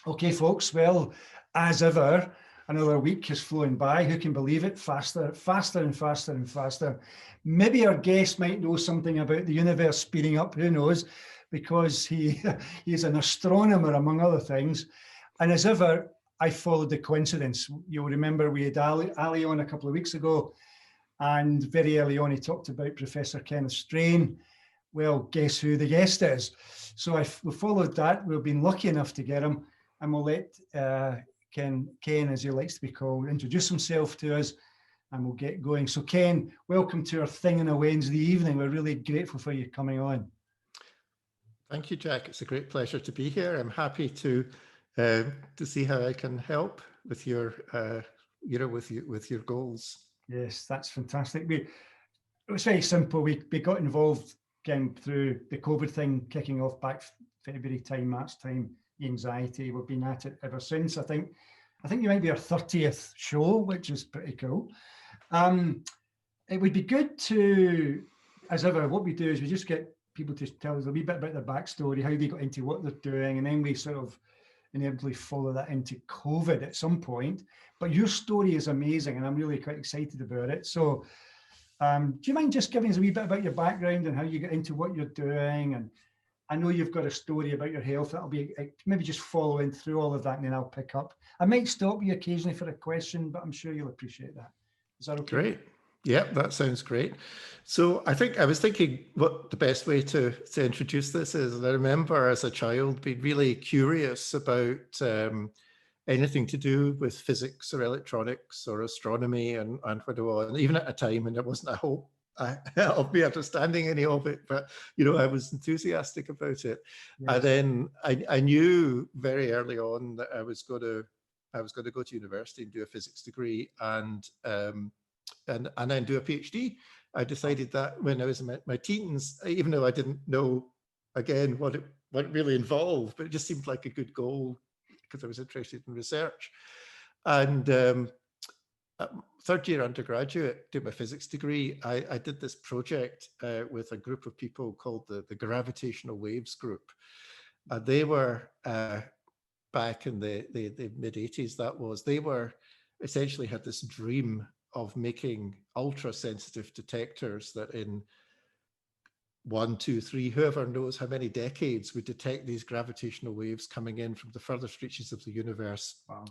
Okay, folks, well, as ever, another week has flown by. Who can believe it? Faster, faster and faster and faster. Maybe our guest might know something about the universe speeding up, who knows, because he's an astronomer, among other things. And as ever, I followed the coincidence. You'll remember we had Ali on a couple of weeks ago, and very early on he talked about Professor Kenneth Strain. Well, guess who the guest is? So we followed that. We've been lucky enough to get him. And we'll let Ken, as he likes to be called, introduce himself to us, and we'll get going. So Ken, welcome to our thing on a Wednesday evening. We're really grateful for you coming on. Thank you, Jack. It's a great pleasure to be here. I'm happy to see how I can help with your, with your goals. Yes, that's fantastic. It was very simple. We got involved again through the COVID thing kicking off back February time, March time. Anxiety. We've been at it ever since. I think you might be our 30th show, which is pretty cool. It would be good to, as ever, what we do is we just get people to tell us a wee bit about their backstory, how they got into what they're doing, and then we sort of inevitably follow that into COVID at some point. But your story is amazing, and I'm really quite excited about it. So do you mind just giving us a wee bit about your background and how you get into what you're doing? And I know you've got a story about your health. That'll be maybe just following through all of that, and then I'll pick up. I might stop you occasionally for a question, but I'm sure you'll appreciate that. Is that okay? Great. Yeah, that sounds great. So I was thinking what the best way to introduce this is. And I remember as a child being really curious about anything to do with physics or electronics or astronomy and what it was. And even at a time when there wasn't a hope of me understanding any of it, but I was enthusiastic about it. Yes. And then I knew very early on that I was going to go to university and do a physics degree and then do a PhD. I decided that when I was in my teens, even though I didn't know again what it really involved, but it just seemed like a good goal because I was interested in research. And third year undergraduate, did my physics degree. I did this project with a group of people called the Gravitational Waves Group. They were back in the mid 80s. They were essentially had this dream of making ultra sensitive detectors that in 1, 2, 3, whoever knows how many decades would detect these gravitational waves coming in from the furthest reaches of the universe. Wow.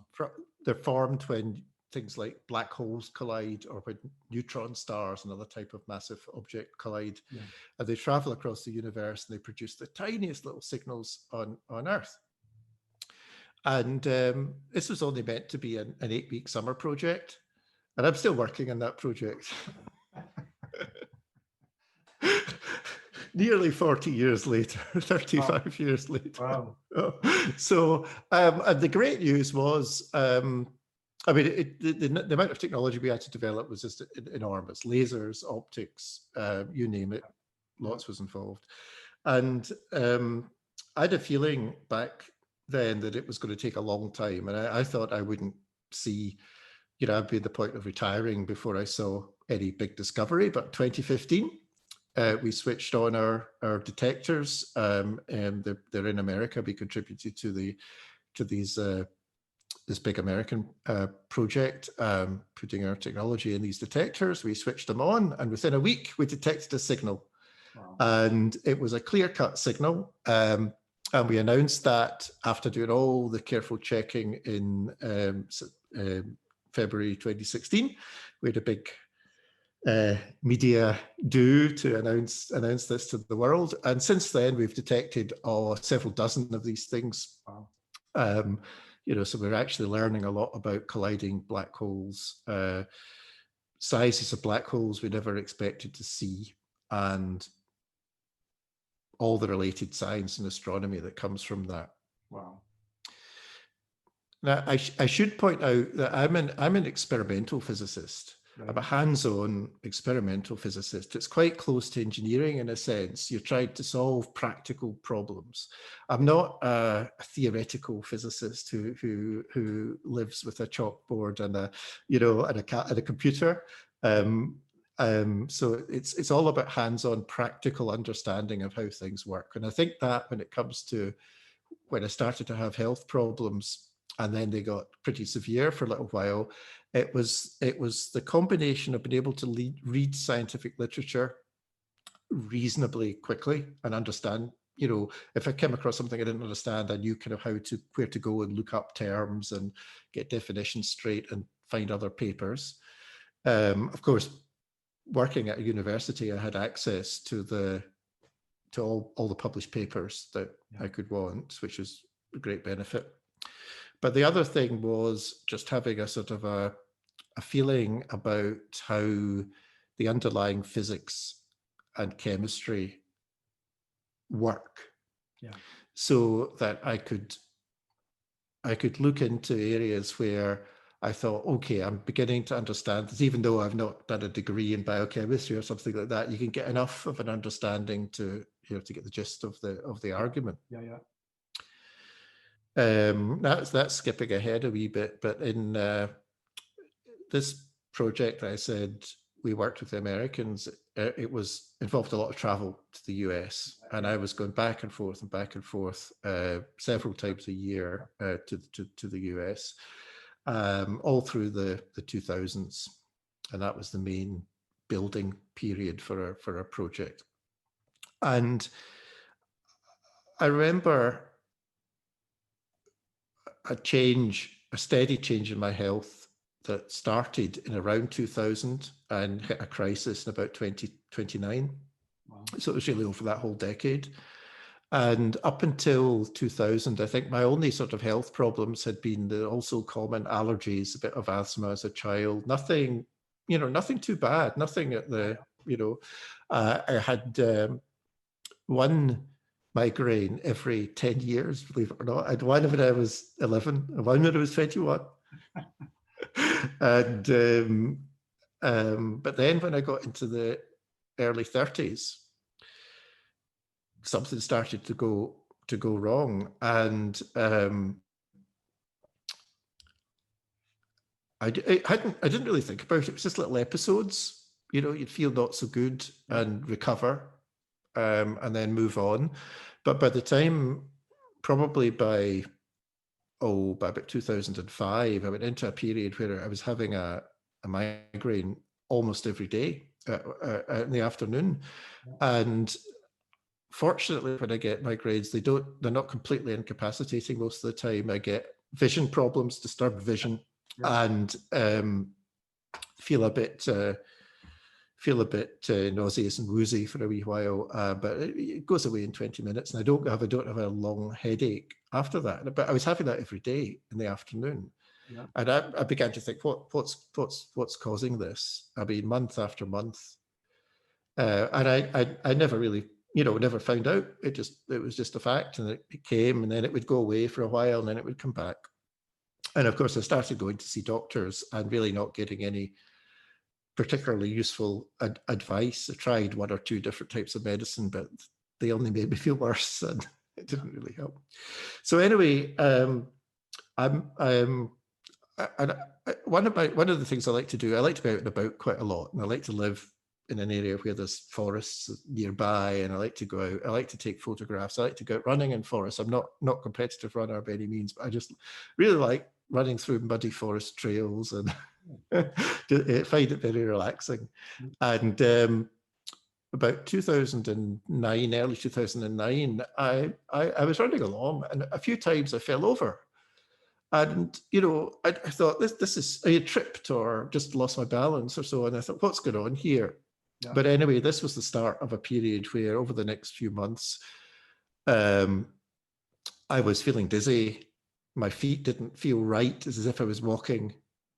They're formed when things like black holes collide or when neutron stars and other type of massive object collide. Yeah. And they travel across the universe and they produce the tiniest little signals on Earth. And this was only meant to be an 8-week summer project. And I'm still working on that project. Nearly 40 years later, 35 wow. years later. Wow. So and the great news was, the amount of technology we had to develop was just enormous. Lasers, optics, you name it, lots was involved. And I had a feeling back then that it was going to take a long time. And I thought I wouldn't see, I'd be at the point of retiring before I saw any big discovery. But 2015, we switched on our detectors, and they're in America. We contributed to this big American project, putting our technology in these detectors. We switched them on, and within a week, we detected a signal. Wow. And it was a clear-cut signal. And we announced that after doing all the careful checking in February 2016. We had a big media do to announce this to the world. And since then, we've detected several dozen of these things. Wow. So we're actually learning a lot about colliding black holes, sizes of black holes we never expected to see, and all the related science and astronomy that comes from that. Wow. Now, I should point out that I'm an experimental physicist. Right. I'm a hands-on experimental physicist. It's quite close to engineering in a sense. You're trying to solve practical problems. I'm not a theoretical physicist who lives with a chalkboard and a computer. So it's all about hands-on practical understanding of how things work. And I think that when it comes to when I started to have health problems, and then they got pretty severe for a little while, it was the combination of being able to read scientific literature reasonably quickly and understand. If I came across something I didn't understand, I knew kind of where to go and look up terms and get definitions straight and find other papers. Of course, working at a university, I had access to all the published papers that I could want, which was a great benefit. But the other thing was just having a sort of a feeling about how the underlying physics and chemistry work, so that I could look into areas where I thought, okay, I'm beginning to understand this, even though I've not done a degree in biochemistry or something like that. You can get enough of an understanding to get the gist of the argument. That's skipping ahead a wee bit, but in this project, I said we worked with the Americans. It was involved a lot of travel to the US, and I was going back and forth several times a year to the US, all through the 2000s, and that was the main building period for our project. And I remember a steady change in my health that started in around 2000 and hit a crisis in about 2029. Wow. So it was really over that whole decade. And up until 2000, I think my only sort of health problems had been the also common allergies, a bit of asthma as a child, nothing too bad, nothing at the, I had one migraine every 10 years, believe it or not. I had one when I was 11, and one when I was 21. And but then when I got into the early 30s, something started to go wrong, and I didn't really think about it. It was just little episodes. You'd feel not so good and recover, and then move on. But by the time, probably by about 2005, I went into a period where I was having a migraine almost every day in the afternoon. And fortunately, when I get migraines, they're not completely incapacitating most of the time. I get vision problems, disturbed vision, and feel a bit nauseous and woozy for a wee while, but it goes away in 20 minutes, and I don't have a long headache after that. But I was having that every day in the afternoon, and I began to think, what's causing this? I mean, month after month, and I never really, never found out. It was just a fact, and it came, and then it would go away for a while, and then it would come back. And of course, I started going to see doctors and really not getting any particularly useful advice. I tried one or two different types of medicine, but they only made me feel worse, and it didn't really help. So anyway, one of the things I like to do, I like to be out and about quite a lot, and I like to live in an area where there's forests nearby, and I like to go out. I like to take photographs. I like to go out running in forests. I'm not a competitive runner by any means, but I just really like running through muddy forest trails, and find it very relaxing. And about 2009, early 2009, I was running along, and a few times I fell over. And, I thought, this is, I had tripped or just lost my balance or so. And I thought, what's going on here? Yeah. But anyway, this was the start of a period where over the next few months, I was feeling dizzy. My feet didn't feel right. It's as if I was walking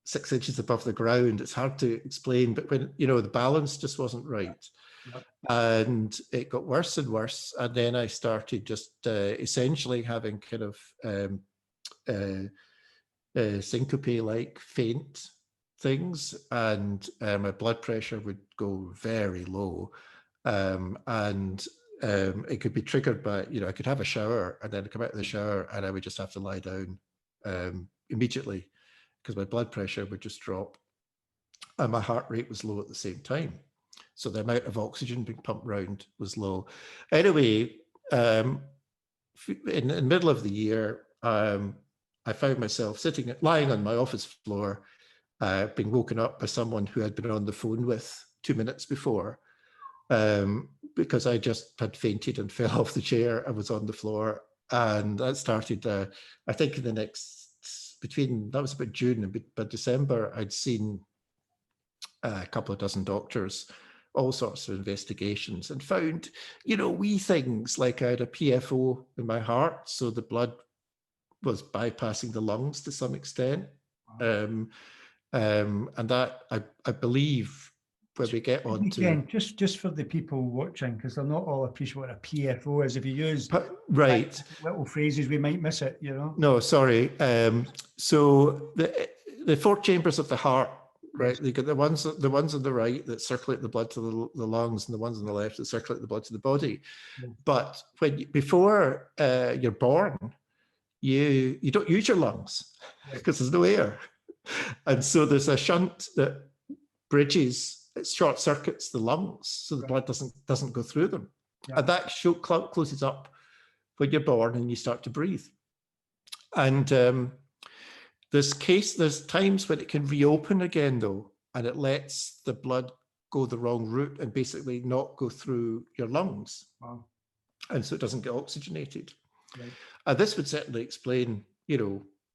6 inches above the ground. It's hard to explain, but when, the balance just wasn't right. Yeah. And it got worse and worse. And then I started just essentially having kind of syncope-like faint things, and my blood pressure would go very low, and it could be triggered by, I could have a shower and then come out of the shower and I would just have to lie down immediately because my blood pressure would just drop, and my heart rate was low at the same time. So the amount of oxygen being pumped around was low. Anyway, in the middle of the year, I found myself lying on my office floor, being woken up by someone who I'd been on the phone with 2 minutes before, because I just had fainted and fell off the chair. I was on the floor, and that started, I think in the next, that was about June, and by December, I'd seen a couple of dozen doctors, all sorts of investigations, and found, wee things like I had a PFO in my heart, so the blood was bypassing the lungs to some extent. And that, I believe, when we get on to... Just for the people watching, because they're not all appreciate what a PFO is. If you use right little phrases, we might miss it, No, sorry. So the four chambers of the heart, right? They got the ones on the right that circulate the blood to the lungs, and the ones on the left that circulate the blood to the body. Yeah. But before you're born, you don't use your lungs because there's no air, and so there's a shunt that short circuits the lungs, so the blood doesn't go through them, and that closes up when you're born and you start to breathe. And there's times when it can reopen again, though, and it lets the blood go the wrong route and basically not go through your lungs. Wow. And so it doesn't get oxygenated. Right. And this would certainly explain,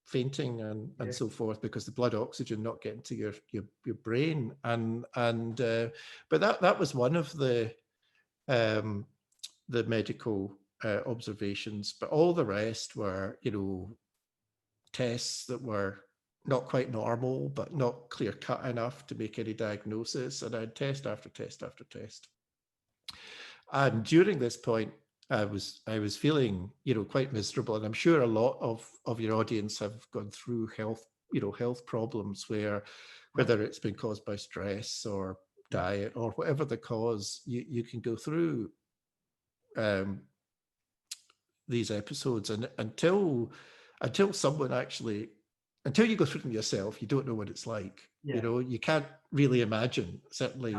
fainting and so forth, because the blood oxygen not getting to your brain. But that was one of the medical observations. But all the rest were, tests that were not quite normal, but not clear cut enough to make any diagnosis. And I had test after test after test. And during this point, I was feeling, quite miserable. And I'm sure a lot of your audience have gone through health problems whether it's been caused by stress or diet or whatever the cause, you can go through these episodes, and until someone until you go through them yourself, you don't know what it's like. Yeah. You can't really imagine, certainly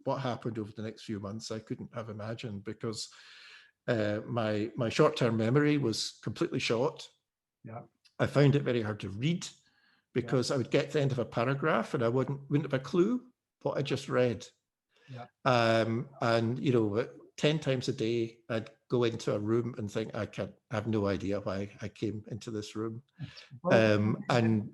what happened over the next few months. I couldn't have imagined, because my short-term memory was completely shot. Yeah. I found it very hard to read, because I would get to the end of a paragraph and I wouldn't have a clue what I just read. Yeah. And 10 times a day, I'd go into a room and think, I have no idea why I came into this room. And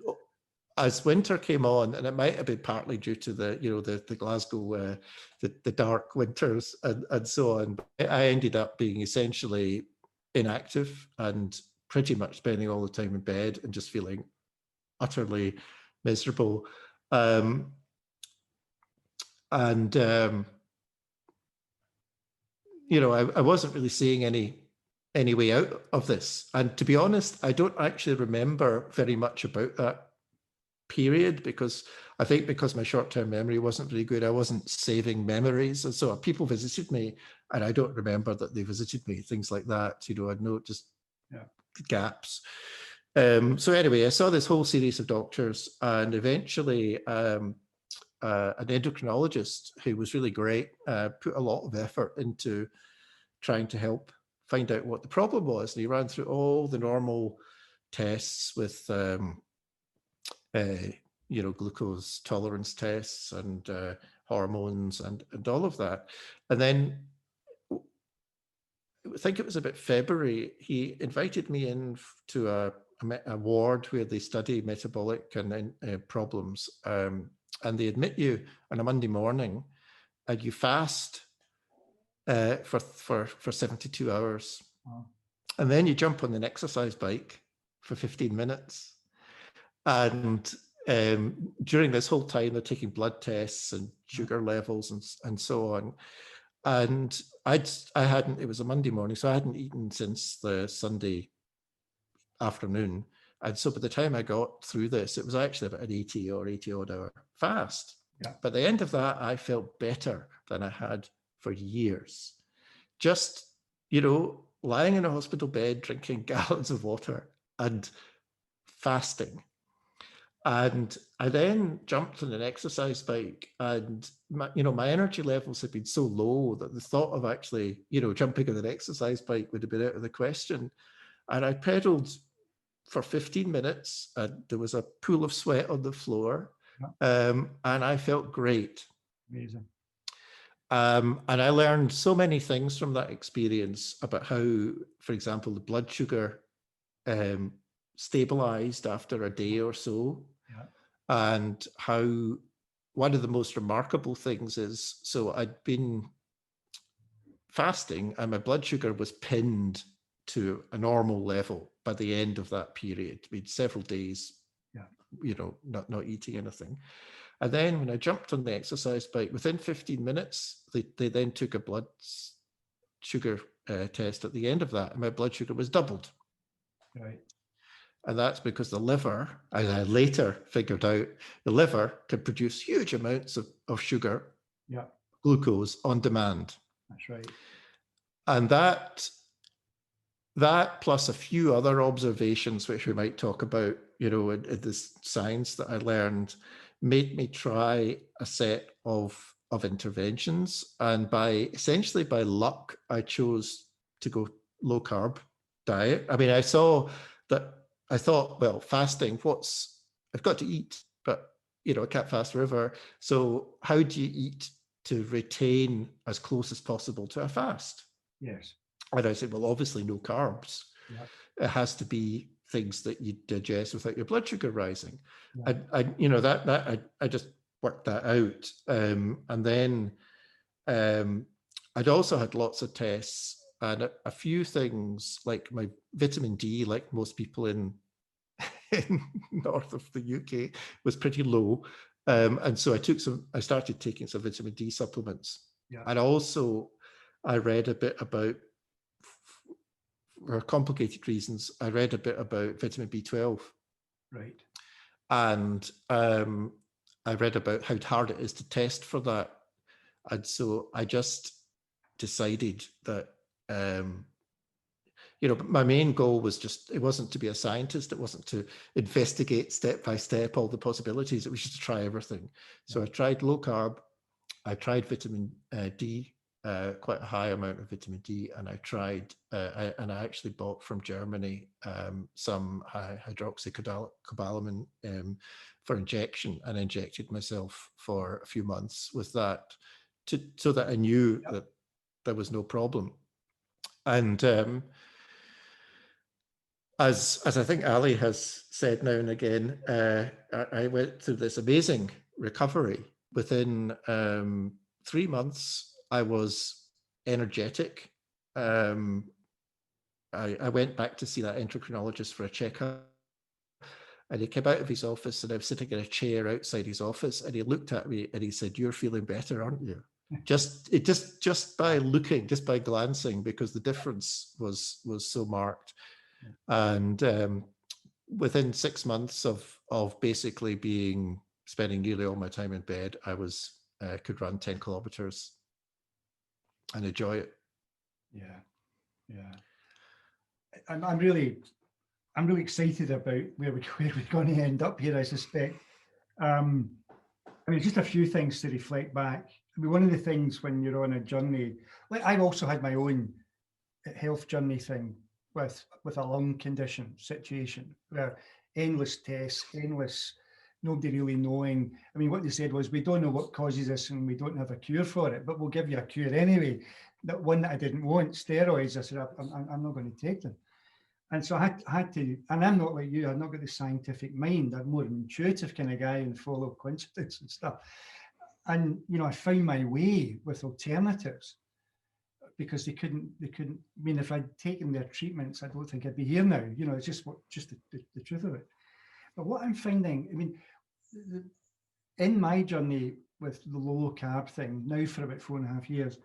as winter came on, and it might have been partly due to the Glasgow, the dark winters and so on, I ended up being essentially inactive and pretty much spending all the time in bed and just feeling utterly miserable. I wasn't really seeing any way out of this. And to be honest, I don't actually remember very much about that period, because my short-term memory wasn't very good. I wasn't saving memories. And so people visited me and I don't remember that they visited me, things like that. I'd know just gaps. So anyway, I saw this whole series of doctors, and eventually an endocrinologist who was really great put a lot of effort into trying to help find out what the problem was. And he ran through all the normal tests with glucose tolerance tests and hormones and all of that. And then I think it was about February, he invited me in to a ward where they study metabolic and problems. And they admit you on a Monday morning and you fast for 72 hours. Wow. And then you jump on an exercise bike for 15 minutes. And during this whole time, they're taking blood tests and sugar levels and so on. And it was a Monday morning, so I hadn't eaten since the Sunday afternoon. And so by the time I got through this, it was actually about an 80 odd hour fast. Yeah. By the end of that, I felt better than I had for years. Just, lying in a hospital bed, drinking gallons of water and fasting. And I then jumped on an exercise bike, and my energy levels had been so low that the thought of actually, jumping on an exercise bike would have been out of the question. And I pedaled for 15 minutes, and there was a pool of sweat on the floor, and I felt great. Amazing. And I learned so many things from that experience about how, for example, the blood sugar stabilized after a day or so. Yeah. And how one of the most remarkable things is, so I'd been fasting and my blood sugar was pinned to a normal level by the end of that period. I mean, several days, not eating anything. And then when I jumped on the exercise bike, within 15 minutes, they then took a blood sugar test at the end of that, and my blood sugar was doubled. Right. And that's because the liver, as I later figured out, the liver can produce huge amounts of sugar, glucose on demand. That's right. And that plus a few other observations, which we might talk about, in this science that I learned, made me try a set of interventions. And essentially by luck, I chose to go low carb diet. I mean, I thought, well, fasting, I've got to eat, but, I can't fast forever. So how do you eat to retain as close as possible to a fast? Yes. And I said, well, obviously no carbs. Yeah. It has to be things that you digest without your blood sugar rising. Yeah. I just worked that out. And then I'd also had lots of tests, and a few things like my vitamin D, like most people in north of the UK, was pretty low. And so I started taking some vitamin D supplements. Yeah. And also I read a bit about, for complicated reasons, I read a bit about vitamin B12. Right. And I read about how hard it is to test for that. And so I just decided that, my main goal was it wasn't to be a scientist. It wasn't to investigate step by step all the possibilities. It was just to try everything. So I tried low carb. I tried vitamin D, quite a high amount of vitamin D. And I tried, and I actually bought from Germany some hydroxycobalamin for injection, and injected myself for a few months with that so that I knew that there was no problem. And as I think Ali has said now and again, I went through this amazing recovery. Within 3 months, I was energetic. I went back to see that endocrinologist for a checkup, and he came out of his office, and I was sitting in a chair outside his office, and he looked at me and he said, "You're feeling better, aren't you?" just by looking, just by glancing, because the difference was so marked. And within 6 months of basically spending nearly all my time in bed, I could run 10 kilometers and enjoy it. Yeah. I'm really excited about where we're going to end up here, I suspect. Just a few things to reflect back. One of the things when you're on a journey, like I've also had my own health journey thing with a lung condition situation, where endless tests, nobody really knowing. What they said was, we don't know what causes this and we don't have a cure for it, but we'll give you a cure anyway. That one that I didn't want, steroids, I said, I'm not going to take them. And so I had to, and I'm not like you, I've not got the scientific mind. I'm more an intuitive kind of guy and follow coincidence and stuff. And, I found my way with alternatives, because they couldn't, if I'd taken their treatments, I don't think I'd be here now. It's just the truth of it. But what I'm finding, in my journey with the low carb thing now for about 4.5 years,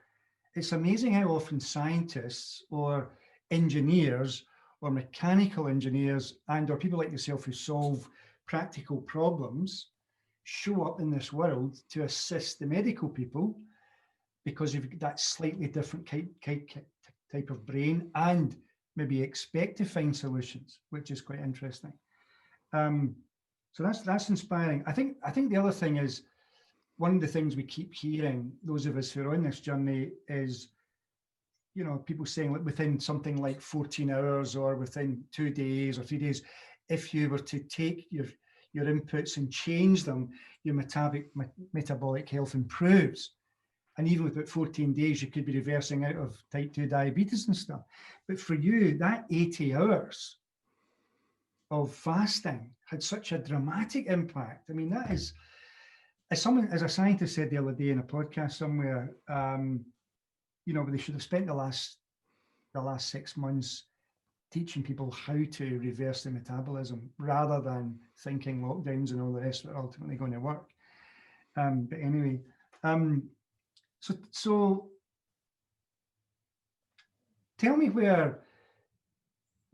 it's amazing how often scientists or engineers or mechanical engineers or people like yourself who solve practical problems show up in this world to assist the medical people, because you've got that slightly different type of brain, and maybe expect to find solutions, which is quite interesting. So that's inspiring. I think the other thing is, one of the things we keep hearing, those of us who are on this journey, is, you know, people saying that within something like 14 hours or within 2 days or 3 days, if you were to take your inputs and change them, your metabolic health improves. And even with about 14 days, you could be reversing out of type 2 diabetes and stuff. But for you, that 80 hours of fasting had such a dramatic impact. I mean, that is, as a scientist said the other day in a podcast somewhere, you know, they should have spent the last 6 months teaching people how to reverse the metabolism rather than thinking lockdowns and all the rest are ultimately going to work. But anyway, so tell me, where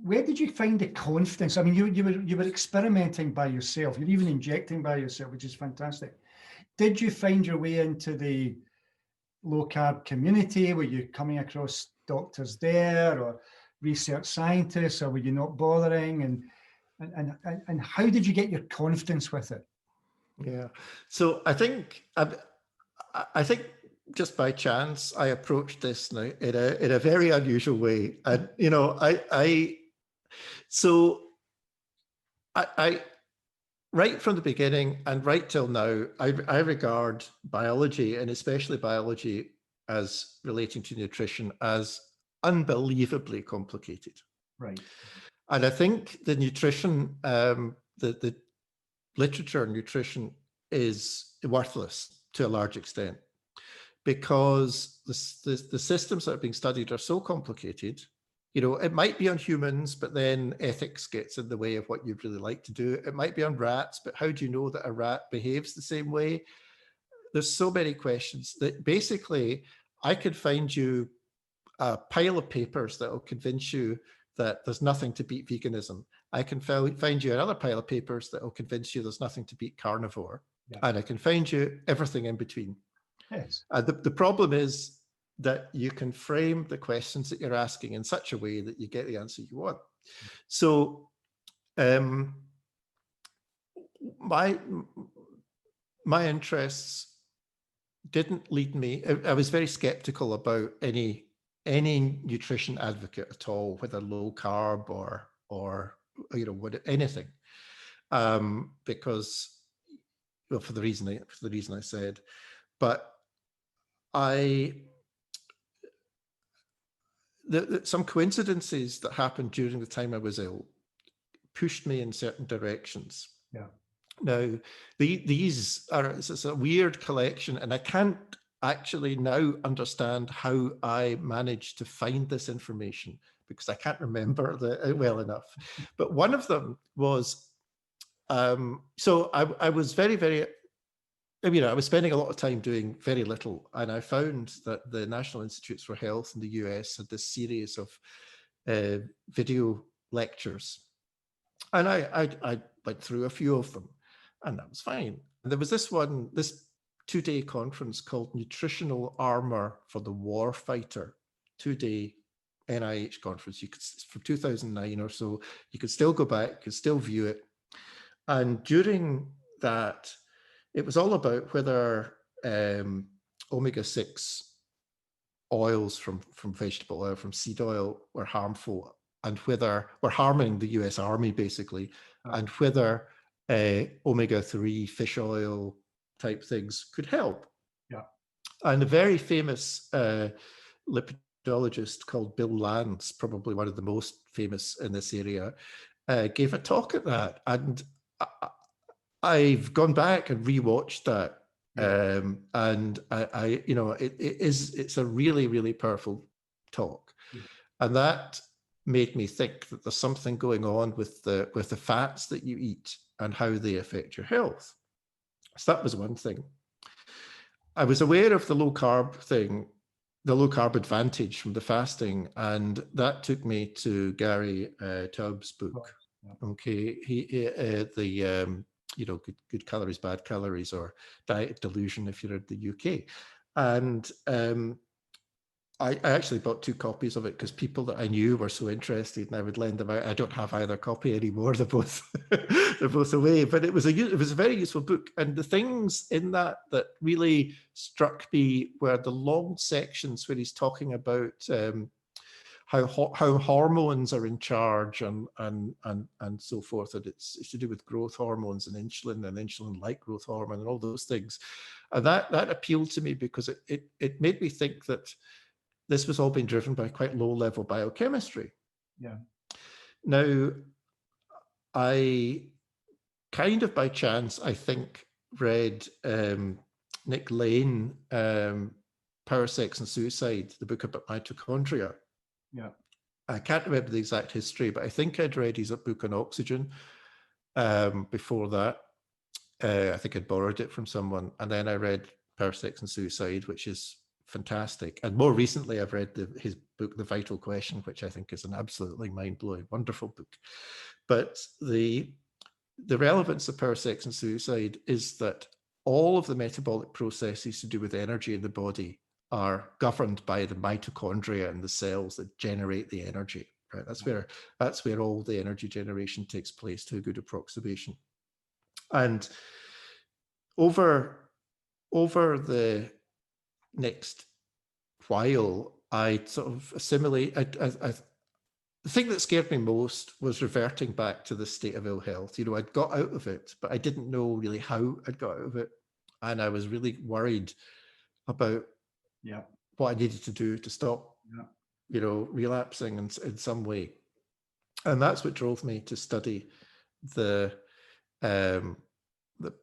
did you find the confidence? I mean, you were experimenting by yourself. You're even injecting by yourself, which is fantastic. Did you find your way into the low carb community? Were you coming across doctors there or research scientists, or were you not bothering? And how did you get your confidence with it? Yeah, so I think just by chance I approached this now in a very unusual way, and you know, I right from the beginning and right till now, I regard biology, and especially biology as relating to nutrition, as unbelievably complicated. Right. And I think the nutrition, the literature on nutrition is worthless to a large extent, because the systems that are being studied are so complicated. You know, it might be on humans, but then ethics gets in the way of what you'd really like to do. It might be on rats, but how do you know that a rat behaves the same way? There's so many questions that basically I could find you a pile of papers that will convince you that there's nothing to beat veganism. I can find you another pile of papers that will convince you there's nothing to beat carnivore. Yeah. And I can find you everything in between. Yes. The problem is that you can frame the questions that you're asking in such a way that you get the answer you want. So my interests didn't lead me. I was very skeptical about any nutrition advocate at all, whether low carb or you know, anything, because, well, for the reason I said, but some coincidences that happened during the time I was ill pushed me in certain directions. Yeah. Now, these are, it's a weird collection, and I can't actually now understand how I managed to find this information, because I can't remember it well enough. But one of them was, so I was very, very, you know, I was spending a lot of time doing very little, and I found that the National Institutes for Health in the US had this series of video lectures, and I went through a few of them, and that was fine. And there was this 2-day conference called Nutritional Armor for the Warfighter, 2-day NIH conference. You could, from 2009 or so, you could still go back, you could still view it. And during that, it was all about whether omega-6 oils from vegetable oil, from seed oil, were harmful, and whether were harming the US Army, basically, and whether omega-3 fish oil type things could help. Yeah. And a very famous lipidologist called Bill Lance, probably one of the most famous in this area, gave a talk at that. And I've gone back and rewatched that. Yeah. And I you know, it's a really, really powerful talk. Yeah. And that made me think that there's something going on with the fats that you eat and how they affect your health. So that was one thing. I was aware of the low carb thing, the low carb advantage from the fasting, and that took me to Gary Taubes' book. Yeah. Okay, you know, good calories, bad calories, or diet delusion if you're in the UK. And I actually bought 2 copies of it because people that I knew were so interested, and I would lend them out. I don't have either copy anymore. They're both they're both away. But it was a very useful book, and the things in that really struck me were the long sections where he's talking about how hormones are in charge and so forth, and it's to do with growth hormones and insulin like growth hormone and all those things, and that appealed to me because it made me think that this was all being driven by quite low level biochemistry. Yeah. Now, I kind of by chance, I think, read Nick Lane, Power, Sex and Suicide, the book about mitochondria. Yeah. I can't remember the exact history, but I think I'd read his book on oxygen before that. I think I'd borrowed it from someone. And then I read Power, Sex and Suicide, which is fantastic. And more recently, I've read his book, The Vital Question, which I think is an absolutely mind-blowing, wonderful book. But the relevance of Power, Sex and Suicide is that all of the metabolic processes to do with energy in the body are governed by the mitochondria and the cells that generate the energy. Right? That's where all the energy generation takes place, to a good approximation. And over the next while, I sort of assimilate. The thing that scared me most was reverting back to the state of ill health. You know, I'd got out of it, but I didn't know really how I'd got out of it, and I was really worried about what I needed to do to stop, you know, relapsing in some way. And that's what drove me to study the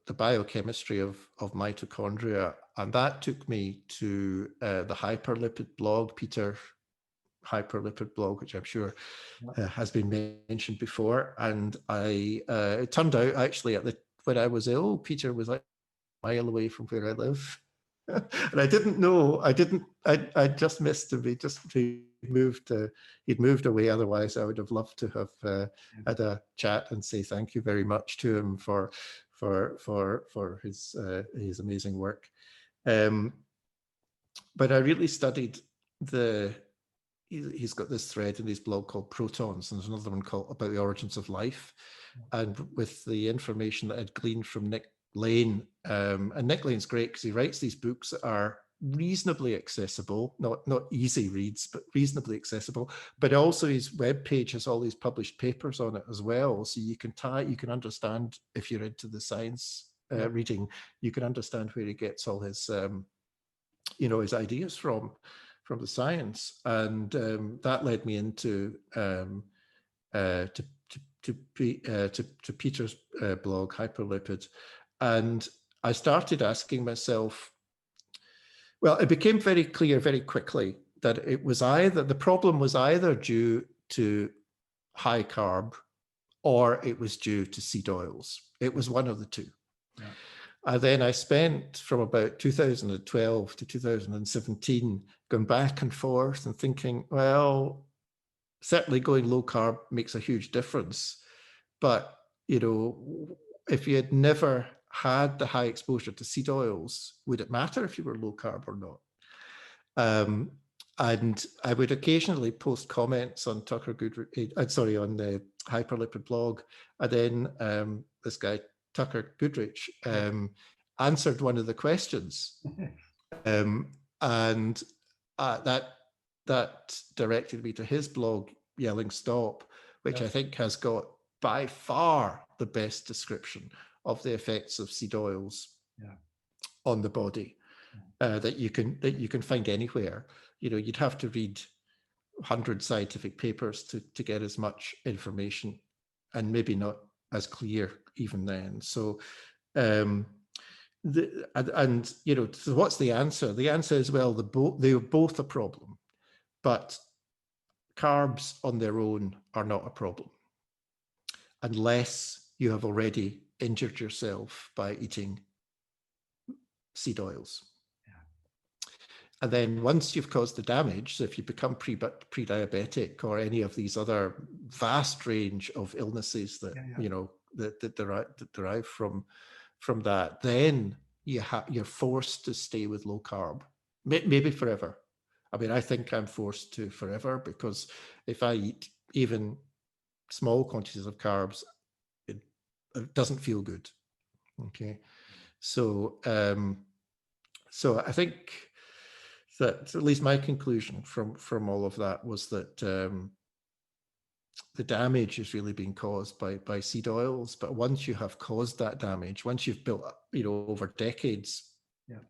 biochemistry of mitochondria, and that took me to the hyperlipid blog, Peter hyperlipid blog, which I'm sure has been mentioned before. And it turned out actually when I was ill, Peter was like a mile away from where I live. And I didn't know, I just missed him. He'd moved away. Otherwise, I would have loved to have had a chat and say thank you very much to him for his amazing work. But I really studied he's got this thread in his blog called Protons, and there's another one called About the Origins of Life. And with the information that I'd gleaned from Nick Lane, and Nick Lane's great because he writes these books that are reasonably accessible, not easy reads, but reasonably accessible. But also his webpage has all these published papers on it as well. So you can understand, if you're into the science reading, you can understand where he gets all his, his ideas from the science. And that led me into to Peter's blog, Hyperlipid. And I started asking myself, well, it became very clear very quickly that the problem was either due to high carb or it was due to seed oils. It was one of the two. Yeah. And then I spent from about 2012 to 2017 going back and forth and thinking, well, certainly going low carb makes a huge difference. But, you know, if you had never had the high exposure to seed oils, would it matter if you were low carb or not? And I would occasionally post comments on on the Hyperlipid blog. And then this guy, Tucker Goodrich, answered one of the questions. And that directed me to his blog, Yelling Stop, which I think has got by far the best description of the effects of seed oils on the body that you can find anywhere. You know, you'd have to read 100 scientific papers to get as much information, and maybe not as clear even then. So, so what's the answer? The answer is, well, they are both a problem, but carbs on their own are not a problem unless you have already injured yourself by eating seed oils. And then once you've caused the damage, so if you become pre-diabetic or any of these other vast range of illnesses that that derive from that, then you're forced to stay with low carb, maybe forever. I mean, I think I'm forced to forever, because if I eat even small quantities of carbs, it doesn't feel good. Okay. So, so I think that at least my conclusion from all of that was that the damage is really being caused by seed oils. But once you have caused that damage, once you've built up, over decades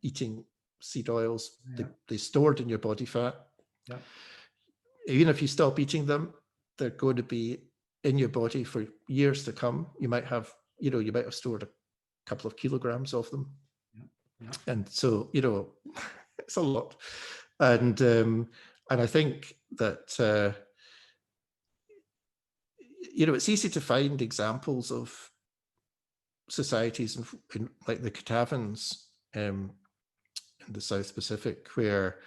eating seed oils, they stored in your body fat. Even if you stop eating them, they're going to be in your body for years to come. You might have stored a couple of kilograms of them. And so, it's a lot. And I think that, it's easy to find examples of societies in like the Katavans in the South Pacific, where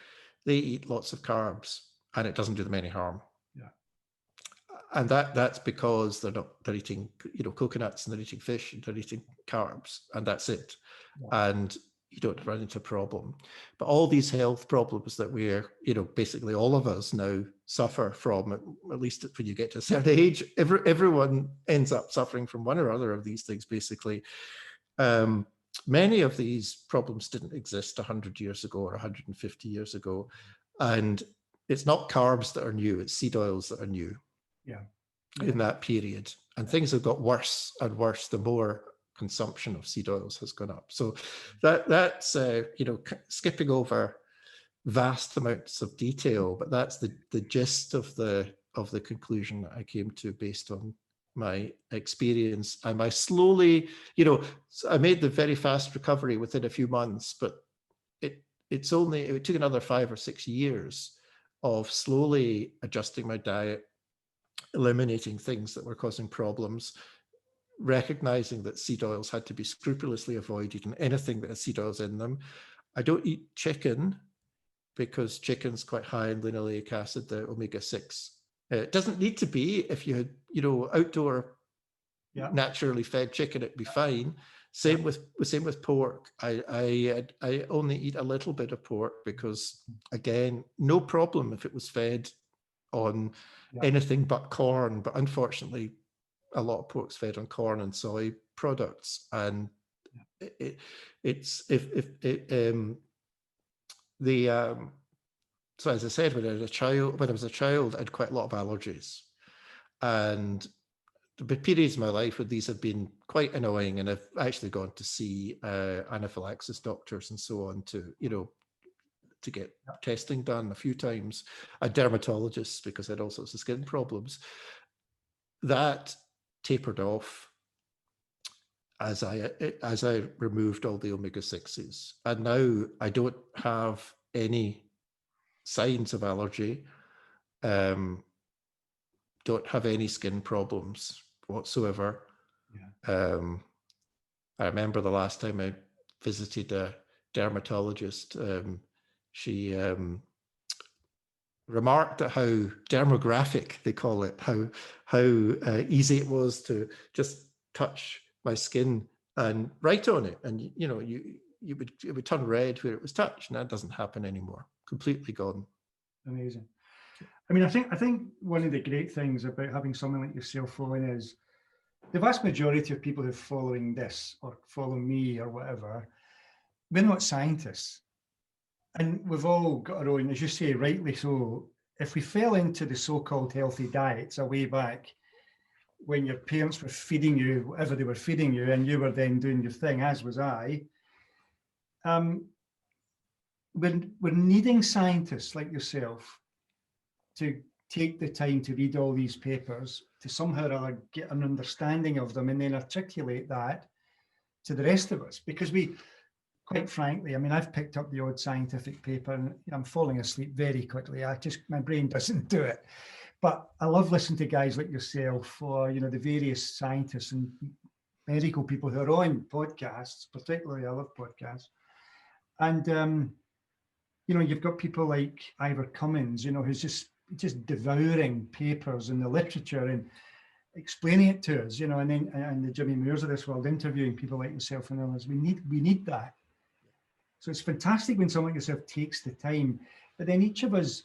they eat lots of carbs and it doesn't do them any harm. And that's because they're eating, coconuts, and they're eating fish, and they're eating carbs, and that's it. And you don't run into a problem. But all these health problems that we're, basically all of us now suffer from, at least when you get to a certain age, everyone ends up suffering from one or other of these things, basically. Many of these problems didn't exist 100 years ago or 150 years ago. And it's not carbs that are new, it's seed oils that are new. In that period. And things have got worse and worse the more consumption of seed oils has gone up. So that's skipping over vast amounts of detail, but that's the gist of the conclusion that I came to based on my experience. And I slowly, I made the very fast recovery within a few months, but it took another 5 or 6 years of slowly adjusting my diet, eliminating things that were causing problems, recognizing that seed oils had to be scrupulously avoided, and anything that has seed oils in them. I don't eat chicken because chicken's quite high in linoleic acid, the omega-6. It doesn't need to be. If you had, outdoor naturally fed chicken, it'd be fine. Same with pork. I only eat a little bit of pork because, again, no problem if it was fed on anything but corn, but unfortunately a lot of pork's fed on corn and soy products, and so as I said, when I was a child, I had quite a lot of allergies, and the periods of my life where these have been quite annoying, and I've actually gone to see anaphylaxis doctors and so on to get testing done a few times, a dermatologist, because I had all sorts of skin problems. That tapered off as I removed all the omega-6s, and now I don't have any signs of allergy, don't have any skin problems whatsoever. I remember the last time I visited a dermatologist, she remarked at how dermographic, they call it, how easy it was to just touch my skin and write on it, and it would turn red where it was touched, and that doesn't happen anymore. Completely gone. Amazing. I mean, I think one of the great things about having someone like yourself following is the vast majority of people who are following this or follow me or whatever, we're not scientists. And we've all got our own, as you say, rightly so. If we fell into the so-called healthy diets a way back when your parents were feeding you whatever they were feeding you, and you were then doing your thing, as was I, we're needing scientists like yourself to take the time to read all these papers, to somehow or other get an understanding of them and then articulate that to the rest of us. Because we, quite frankly, I mean, I've picked up the odd scientific paper and I'm falling asleep very quickly. My brain doesn't do it. But I love listening to guys like yourself or, the various scientists and medical people who are on podcasts, particularly I love podcasts. And, you've got people like Ivor Cummins, who's just devouring papers in the literature and explaining it to us, and the Jimmy Moores of this world interviewing people like yourself and others. We need that. So it's fantastic when someone like yourself takes the time. But then each of us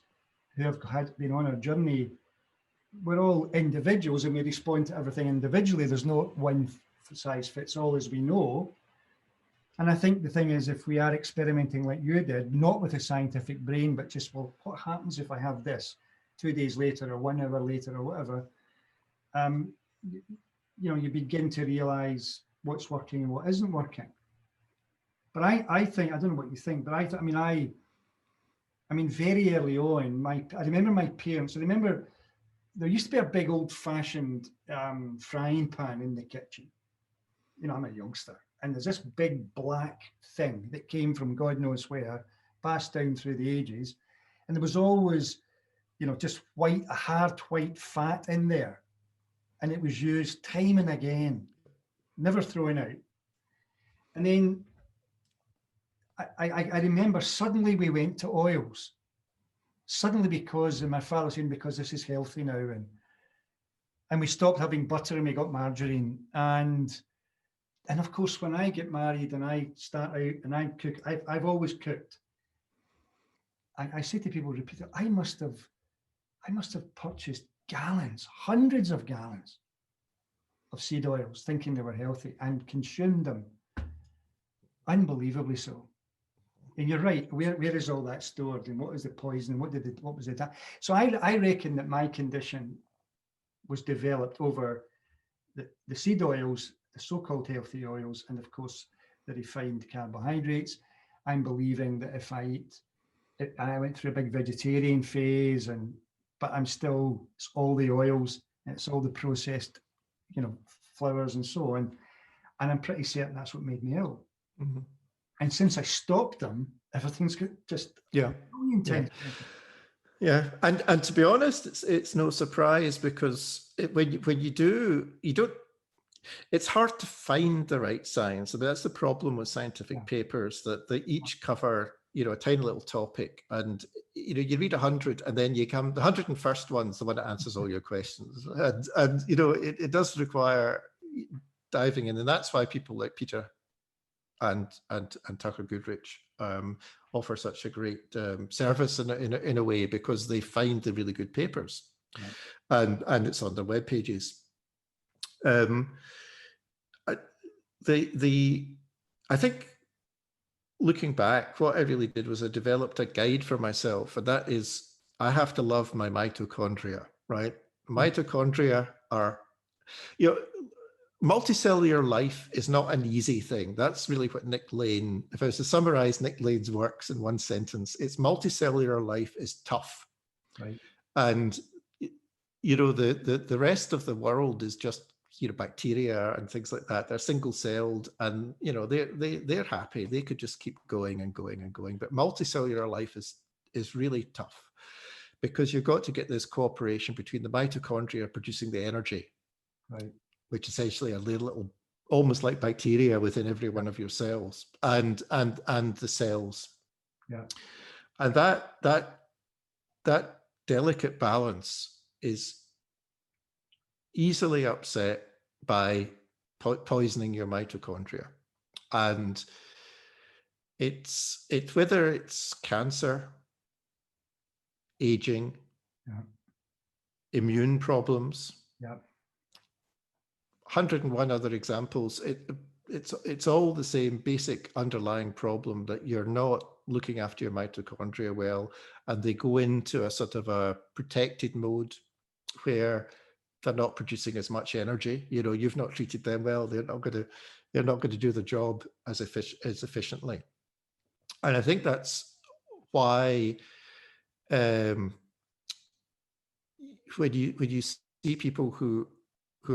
who have been on our journey, we're all individuals and we respond to everything individually. There's no one size fits all, as we know. And I think the thing is, if we are experimenting like you did, not with a scientific brain, but just, well, what happens if I have this 2 days later or 1 hour later or whatever, you begin to realize what's working and what isn't working. But I think, I don't know what you think, but I mean, very early on, I remember my parents, I remember there used to be a big old-fashioned frying pan in the kitchen. I'm a youngster, and there's this big black thing that came from God knows where, passed down through the ages, and there was always, just white, a hard white fat in there, and it was used time and again, never thrown out. And then I remember suddenly we went to oils, suddenly because, and my father saying, because this is healthy now, and we stopped having butter and we got margarine. And of course, when I get married and I start out and I cook, I've always cooked. I say to people repeatedly, I must have purchased gallons, hundreds of gallons of seed oils, thinking they were healthy, and consumed them unbelievably so. And you're right, where is all that stored, and what is the poison, what was it? So I reckon that my condition was developed over the seed oils, the so-called healthy oils, and of course the refined carbohydrates. I'm believing that if I eat, I went through a big vegetarian phase, but I'm still, it's all the oils, and it's all the processed, flours and so on, and I'm pretty certain that's what made me ill. Mm-hmm. And since I stopped them, everything's just intense. Yeah, and to be honest, it's no surprise, because when you do, you don't. It's hard to find the right science. I mean, that's the problem with scientific papers, that they each cover, a tiny little topic, and you read 100, and then you come, the 101st one's the one that answers all your questions, and it does require diving in, and that's why people like Peter and Tucker Goodrich offer such a great service in a way, because they find the really good papers, and it's on their web pages. I think, looking back, what I really did was I developed a guide for myself, and that is, I have to love my mitochondria, right? Mitochondria are, multicellular life is not an easy thing. That's really what Nick Lane, if I was to summarize Nick Lane's works in one sentence, it's multicellular life is tough. Right. And, the rest of the world is just, bacteria and things like that. They're single-celled, and, they're happy. They could just keep going and going and going. But multicellular life is really tough, because you've got to get this cooperation between the mitochondria producing the energy, right, which is essentially a little, almost like bacteria within every one of your cells, and the cells. Yeah. And that delicate balance is easily upset by poisoning your mitochondria. And it's whether it's cancer, aging, immune problems, 101 other examples. It's all the same basic underlying problem, that you're not looking after your mitochondria well, and they go into a sort of a protected mode where they're not producing as much energy. You've not treated them well. They're not going to do the job as efficiently. And I think that's why when you see people who